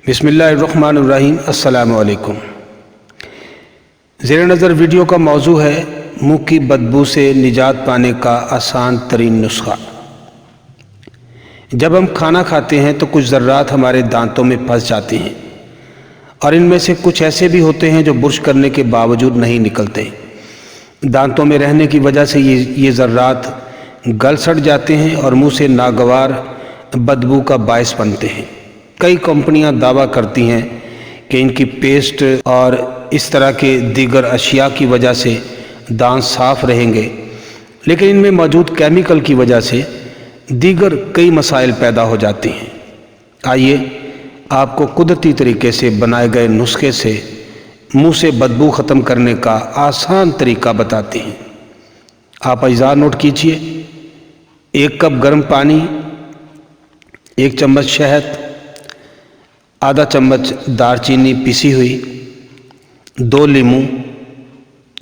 بسم اللہ الرحمن الرحیم۔ السلام علیکم۔ زیر نظر ویڈیو کا موضوع ہے منہ کی بدبو سے نجات پانے کا آسان ترین نسخہ۔ جب ہم کھانا کھاتے ہیں تو کچھ ذرات ہمارے دانتوں میں پھنس جاتے ہیں، اور ان میں سے کچھ ایسے بھی ہوتے ہیں جو برش کرنے کے باوجود نہیں نکلتے۔ دانتوں میں رہنے کی وجہ سے یہ ذرات گل سڑ جاتے ہیں اور منہ سے ناگوار بدبو کا باعث بنتے ہیں۔ کئی کمپنیاں دعویٰ کرتی ہیں کہ ان کی پیسٹ اور اس طرح کے دیگر اشیاء کی وجہ سے دانت صاف رہیں گے، لیکن ان میں موجود کیمیکل کی وجہ سے دیگر کئی مسائل پیدا ہو جاتی ہیں۔ آئیے آپ کو قدرتی طریقے سے بنائے گئے نسخے سے منہ سے بدبو ختم کرنے کا آسان طریقہ بتاتے ہیں۔ آپ اجزاء نوٹ کیجئے۔ 1 کپ گرم پانی، 1 چمچ شہد، آدھا چمچ دار چینی پیسی ہوئی، 2 لیموں،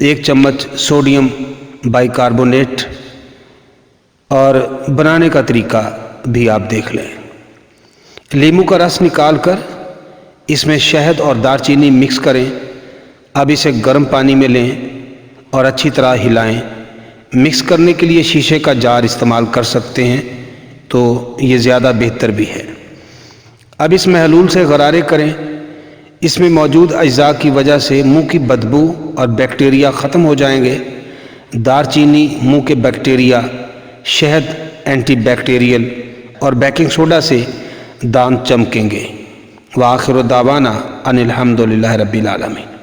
1 چمچ سوڈیم بائی کاربونیٹ، اور بنانے کا طریقہ بھی آپ دیکھ لیں۔ لیموں کا رس نکال کر اس میں شہد اور دار چینی مکس کریں۔ اب اسے گرم پانی میں لیں اور اچھی طرح ہلائیں۔ مکس کرنے کے لیے شیشے کا جار استعمال کر سکتے ہیں تو یہ زیادہ بہتر بھی ہے۔ اب اس محلول سے غرارے کریں۔ اس میں موجود اجزاء کی وجہ سے منہ کی بدبو اور بیکٹیریا ختم ہو جائیں گے۔ دار چینی منہ کے بیکٹیریا، شہد اینٹی بیکٹیریل اور بیکنگ سوڈا سے دانت چمکیں گے۔ وآخر دعوانا ان الحمد للہ رب العالمین۔